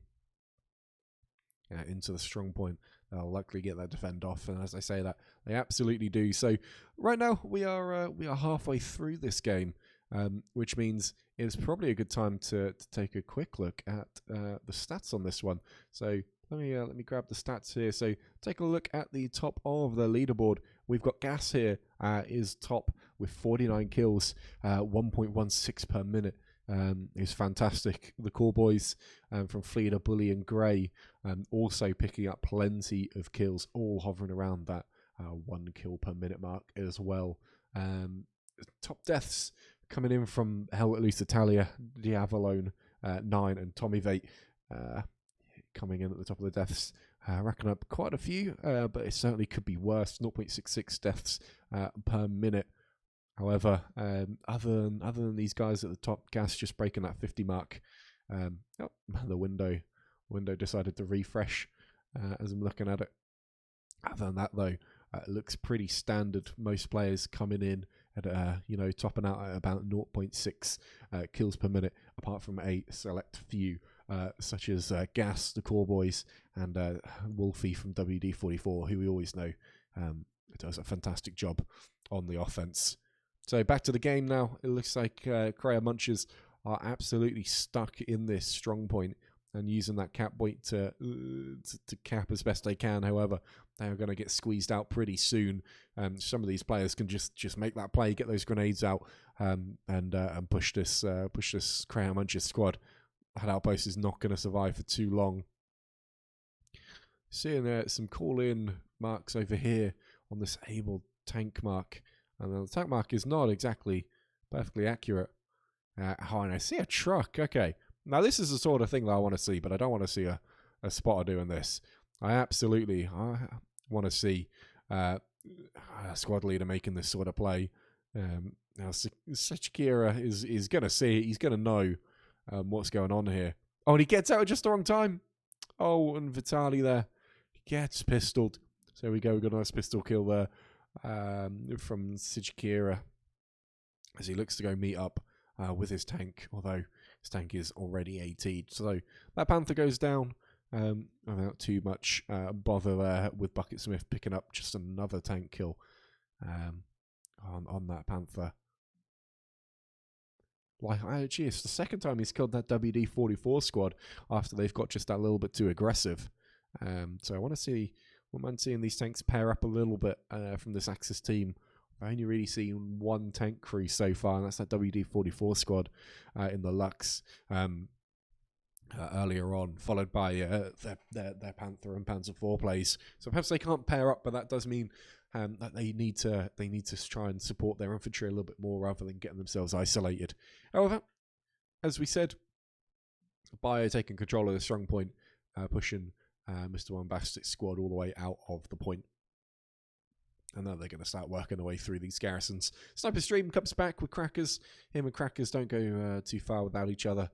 into the strong point. They'll likely get that defend off, and as I say that, they absolutely do. So right now we are halfway through this game, which means it's probably a good time to take a quick look at the stats on this one. So let me grab the stats here. So take a look at the top of the leaderboard. We've got Gas here is top with 49 kills, 1.16 per minute. Is fantastic. The core boys from Fleeta, Bully and Grey also picking up plenty of kills, all hovering around that 1 kill per minute mark as well. Top deaths coming in from Hell at Loose Italia, Diavolone 9 and Tommy Vate coming in at the top of the deaths. Racking up quite a few, but it certainly could be worse. 0.66 deaths per minute. However, other than these guys at the top, Gas just breaking that 50 mark. The window decided to refresh as I'm looking at it. Other than that, though, it looks pretty standard. Most players coming in at topping out at about 0.6 kills per minute, apart from a select few such as Gas, the core boys, and Wolfie from WD-44, who we always know does a fantastic job on the offense. So back to the game now. It looks like Kreia Munchers are absolutely stuck in this strong point and using that cap point to cap as best they can. However, they are going to get squeezed out pretty soon. Some of these players can just make that play, get those grenades out, and push this Kreia Munchers squad. That outpost is not going to survive for too long. Seeing some call-in marks over here on this able tank mark. And the tank mark is not exactly perfectly accurate. Oh, and I see a truck. Okay. Now, this is the sort of thing that I want to see, but I don't want to see a spotter doing this. I absolutely want to see a squad leader making this sort of play. Now, Sechikira is going to see it. He's going to know what's going on here. Oh, and he gets out at just the wrong time. Oh, and Vitali there gets pistoled. So we go. We got a nice pistol kill there from Sechikira as he looks to go meet up with his tank, although his tank is already AT'd. So that Panther goes down without too much bother there, with Bucket Smith picking up just another tank kill on that Panther. Like, actually, it's the second time he's killed that WD-44 squad after they've got just that little bit too aggressive. So I want to see, I'm seeing these tanks pair up a little bit from this Axis team. I've only really seen one tank crew so far, and that's that WD-44 squad in the Lux earlier on, followed by their Panther and Panzer IV plays. So perhaps they can't pair up, but that does mean that they need to try and support their infantry a little bit more rather than getting themselves isolated. However, as we said, Bio taking control of the strong point, pushing Mr. Bombastic's squad all the way out of the point. And now they're going to start working their way through these garrisons. Sniper Stream comes back with Crackers. Him and Crackers don't go too far without each other.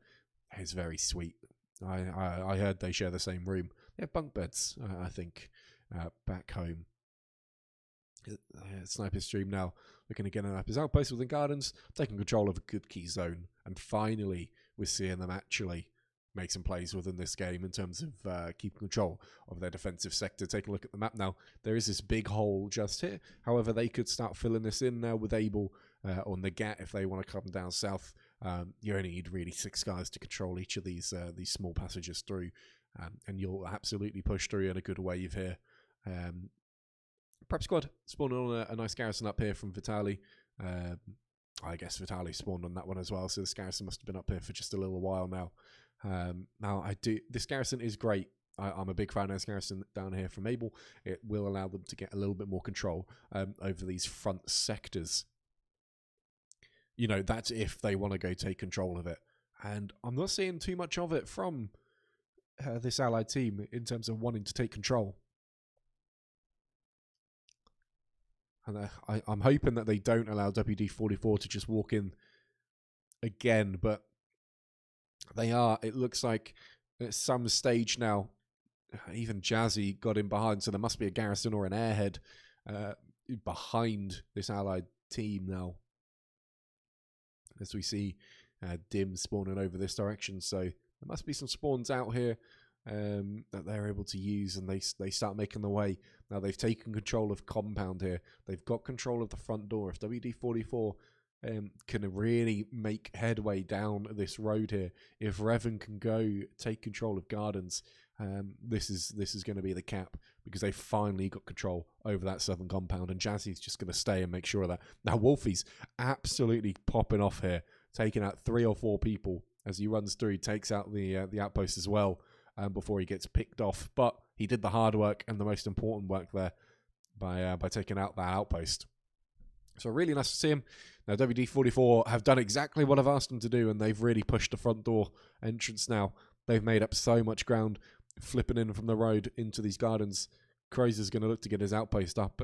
It's very sweet. I heard they share the same room. They have bunk beds, I think, back home. Sniper Stream now looking again at his outpost within Gardens, taking control of a good key zone. And finally, we're seeing them actually make some plays within this game in terms of keeping control of their defensive sector. Take a look at the map now. There is this big hole just here. However, they could start filling this in now with Able on the Gat if they want to come down south. You only need really 6 guys to control each of these small passages through, and you'll absolutely push through in a good wave here. Prep Squad spawned on a nice garrison up here from Vitali. I guess Vitali spawned on that one as well, so this garrison must have been up here for just a little while now. Now, this garrison is great. I'm a big fan of this garrison down here from Able. It will allow them to get a little bit more control over these front sectors. You know, that's if they want to go take control of it. And I'm not seeing too much of it from this allied team in terms of wanting to take control. And I'm hoping that they don't allow WD-44 to just walk in again, but they are. It looks like at some stage now, even Jazzy got in behind, so there must be a garrison or an airhead behind this allied team now. As we see Dim spawning over this direction, so there must be some spawns out here that they're able to use, and they start making their way. Now they've taken control of compound here. They've got control of the front door. If WD-44 can really make headway down this road here, if Revan can go take control of Gardens, this is going to be the cap, because they finally got control over that southern compound, and Jazzy's just going to stay and make sure of that. Now Wolfie's absolutely popping off here, taking out 3 or 4 people as he runs through, takes out the outpost as well before he gets picked off. But he did the hard work and the most important work there by taking out that outpost. So really nice to see him. Now WD-44 have done exactly what I've asked them to do, and they've really pushed the front door entrance now. They've made up so much ground, flipping in from the road into these gardens. Crazer's going to look to get his outpost up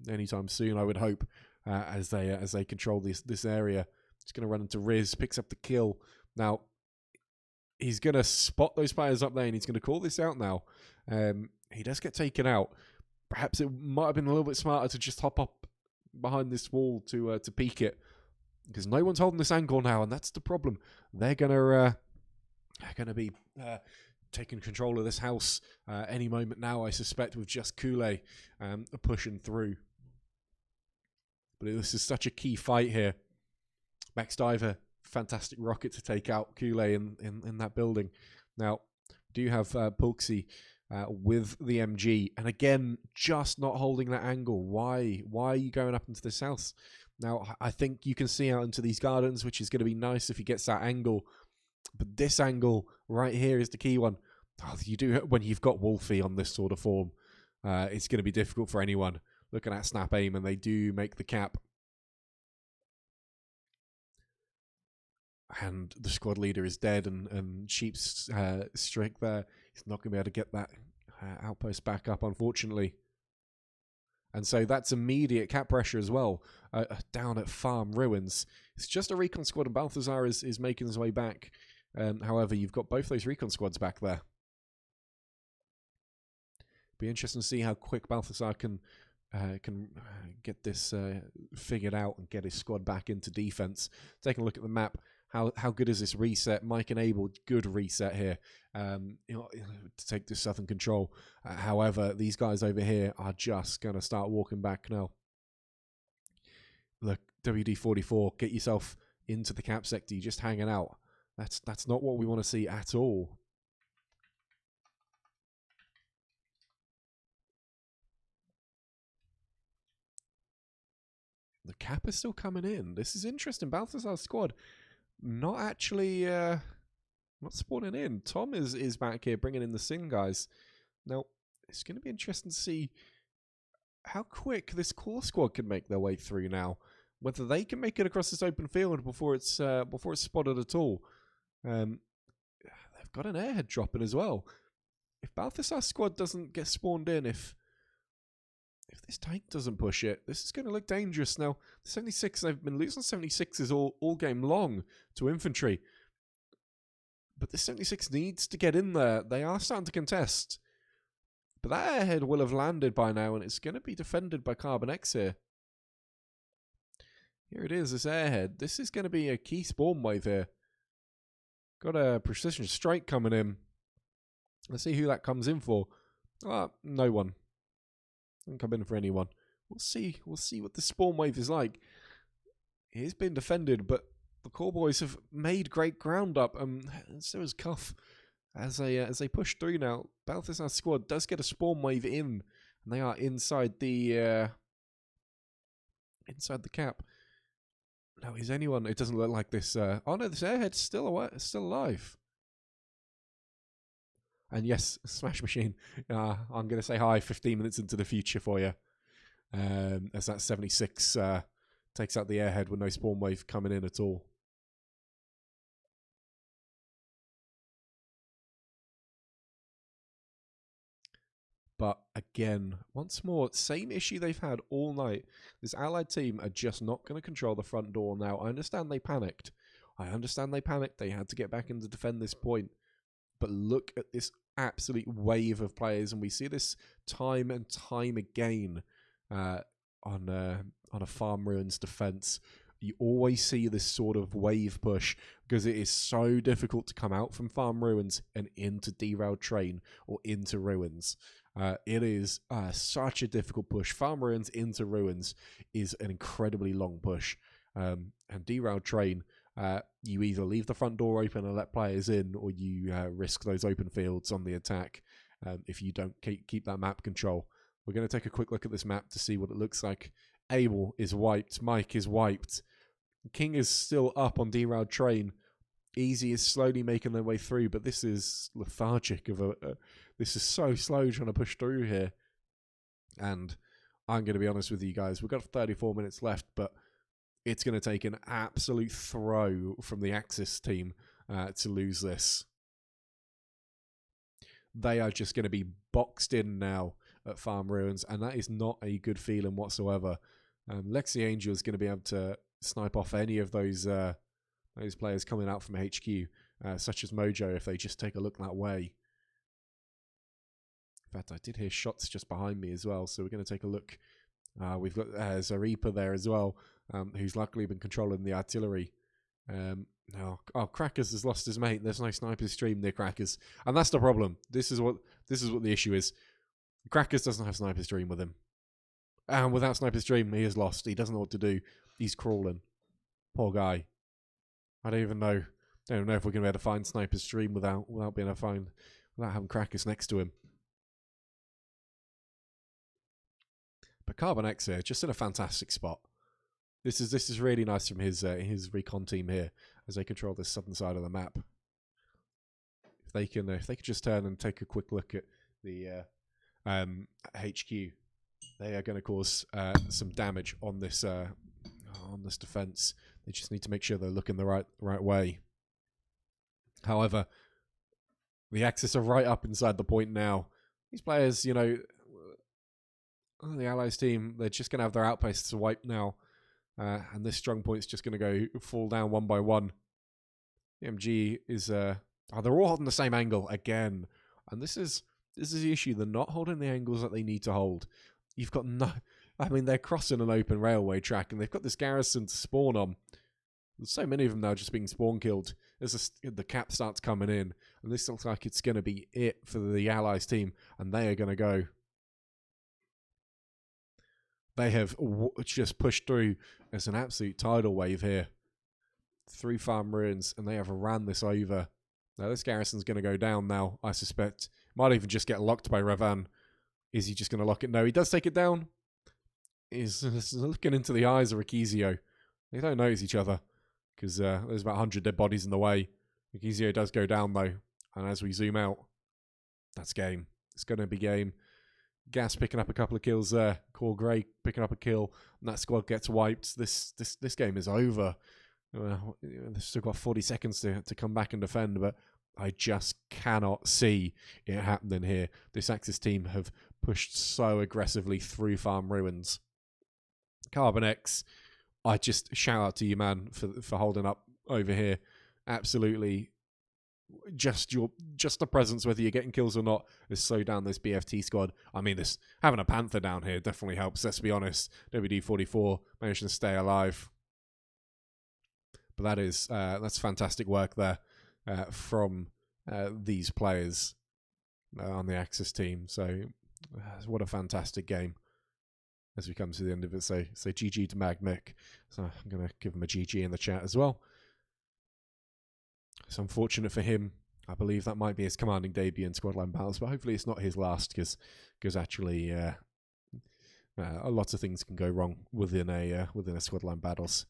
anytime soon, I would hope, as they control this area. He's going to run into Riz, picks up the kill. Now, he's going to spot those players up there, and he's going to call this out now. He does get taken out. Perhaps it might have been a little bit smarter to just hop up behind this wall to peek it, because no one's holding this angle now, and that's the problem. They're gonna be taking control of this house any moment now, I suspect, with just Kool-Aid pushing through. But this is such a key fight here. Max Diver, fantastic rocket to take out Kool-Aid in that building. Now, do you have Pulksy with the MG? And again, just not holding that angle. Why? Why are you going up into this house? Now, I think you can see out into these gardens, which is going to be nice if he gets that angle. But this angle right here is the key one. Oh, you do when you've got Wolfie on this sort of form. It's going to be difficult for anyone. Look at that snap aim, and they do make the cap. And the squad leader is dead, and Sheep's Strick there. He's not going to be able to get that outpost back up, unfortunately. And so that's immediate cap pressure as well, down at Farm Ruins. It's just a recon squad, and Balthazar is making his way back. However, you've got both those recon squads back there. Be interesting to see how quick Balthazar can get this figured out and get his squad back into defense. Taking a look at the map, how good is this reset? Mike and Abel, good reset here. To take this southern control. However, these guys over here are just going to start walking back now. Look, WD-44, get yourself into the cap sector. You're just hanging out. That's not what we want to see at all. The cap is still coming in. This is interesting. Balthazar's squad not actually not spawning in. Tom is back here bringing in the Sin guys. Now, it's going to be interesting to see how quick this core squad can make their way through now. Whether they can make it across this open field before it's spotted at all. They've got an airhead dropping as well. If Balthazar's squad doesn't get spawned in, if this tank doesn't push it, this is going to look dangerous. Now, the 76, they've been losing 76s all game long to infantry. But the 76 needs to get in there. They are starting to contest. But that airhead will have landed by now, and it's going to be defended by Carbon X here. Here it is, this airhead. This is going to be a key spawn wave here. Got a precision strike coming in. Let's see who that comes in for. No one. Doesn't come in for anyone. We'll see what the spawn wave is like. It is being defended, but the core boys have made great ground up, and so has Cuff as they push through now. Balthazar's squad does get a spawn wave in, and they are inside the cap. Now, is anyone? It doesn't look like this. Oh no, this airhead's still alive. And yes, Smash Machine. I'm going to say hi 15 minutes into the future for you. As that 76 takes out the airhead with no spawn wave coming in at all. But again, once more, same issue they've had all night. This allied team are just not going to control the front door now. I understand they panicked. They had to get back in to defend this point. But look at this absolute wave of players, and we see this time and time again on a Farm Ruins defense. You always see this sort of wave push because it is so difficult to come out from Farm Ruins and into Derailed Train or into Ruins. It is such a difficult push. Farm Ruins into Ruins is an incredibly long push. And Derailed Train, you either leave the front door open and let players in, or you risk those open fields on the attack if you don't keep that map control. We're going to take a quick look at this map to see what it looks like. Abel is wiped. Mike is wiped. King is still up on Derailed Train. Easy is slowly making their way through, but this is lethargic. This is so slow trying to push through here. And I'm going to be honest with you guys. We've got 34 minutes left, but it's going to take an absolute throw from the Axis team to lose this. They are just going to be boxed in now at Farm Ruins, and that is not a good feeling whatsoever. Lexi Angel is going to be able to snipe off any of those players coming out from HQ, such as Mojo, if they just take a look that way. In fact, I did hear shots just behind me as well, so we're going to take a look. We've got Zaripa there as well, who's luckily been controlling the artillery. Crackers has lost his mate. There's no sniper stream near Crackers, and that's the problem. This is what the issue is. Crackers doesn't have sniper stream with him. And without Sniper's Dream, he is lost. He doesn't know what to do. He's crawling. Poor guy. I don't even know. I don't know if we're going to be able to find Sniper's Dream without being able to find, without having Krakus next to him. But Carbon X here, just in a fantastic spot. This is really nice from his recon team here as they control this southern side of the map. If they can just turn and take a quick look at the HQ, they are going to cause some damage on this defense. They just need to make sure they're looking the right way. However, the Axis are right up inside the point now. These players, you know, the Allies team, they're just going to have their outposts to wipe now. And this strong point's just going to go fall down one by one. The MG is... they're all holding the same angle again. And this is the issue. They're not holding the angles that they need to hold. You've got no... I mean, they're crossing an open railway track and they've got this garrison to spawn on. There's so many of them now just being spawn killed as the cap starts coming in. And this looks like it's going to be it for the Allies team. And they are going to go... They have just pushed through as an absolute tidal wave here. 3 farm ruins, and they have ran this over. Now, this garrison's going to go down now, I suspect. Might even just get locked by Revan. Is he just going to lock it? No, he does take it down. He's looking into the eyes of Rikizio. They don't notice each other, because there's about 100 dead bodies in the way. Rikizio does go down, though. And as we zoom out, that's game. It's going to be game. Gas picking up a couple of kills there. Core Grey picking up a kill. And that squad gets wiped. This game is over. They've still got 40 seconds to come back and defend, but I just cannot see it happening here. This Axis team have pushed so aggressively through farm ruins. Carbon X, I just shout out to you, man, for holding up over here. Absolutely. Just the presence, whether you're getting kills or not, has slowed down this BFT squad. I mean, this having a Panther down here definitely helps, let's be honest. WD-44 managed to stay alive. But that's fantastic work there from these players on the Axis team. So what a fantastic game as we come to the end of it. So GG to Magmic. So I'm going to give him a GG in the chat as well. It's unfortunate for him. I believe that might be his commanding debut in Squadline Battles, but hopefully it's not his last, because actually a lot of things can go wrong within a Squadline Battles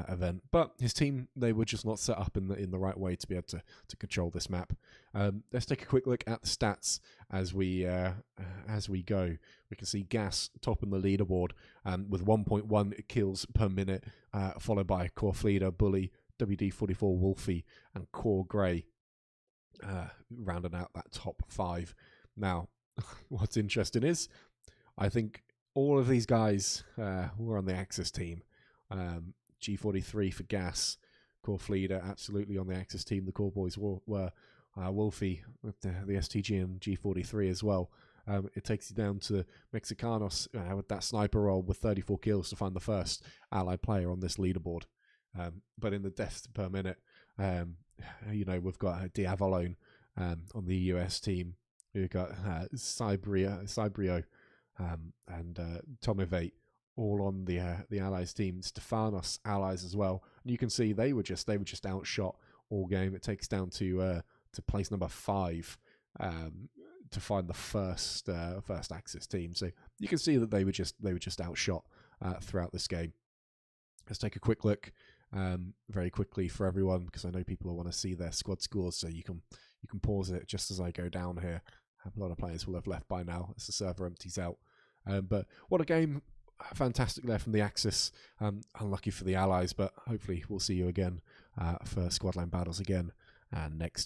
event. But his team, they were just not set up in the right way to be able to control this map. Let's take a quick look at the stats as we go. We can see Gas topping the leaderboard with 1.1 kills per minute, followed by Core Fleeder, Bully, WD-44 Wolfie, and Core Grey, rounding out that top 5. Now, what's interesting is, I think all of these guys were on the Axis team. G43 for Gas, Core Fleeder absolutely on the Axis team. The Core Boys were Wolfie with the STG and G43 as well. It takes you down to Mexicanos with that sniper roll with 34 kills to find the first allied player on this leaderboard. But in the deaths per minute, we've got Diavolone on the US team. We've got Cybrio and Tomivate all on the Allies team. Stefanos Allies as well. And you can see they were just outshot all game. It takes down to place number 5 to find the first Axis team. So you can see that they were just outshot throughout this game. Let's take a quick look very quickly for everyone, because I know people will want to see their squad scores, so you can pause it just as I go down here. A lot of players will have left by now as the server empties out. But what a game. Fantastic there from the Axis. Unlucky for the Allies, but hopefully we'll see you again for Squadline Battles again next week.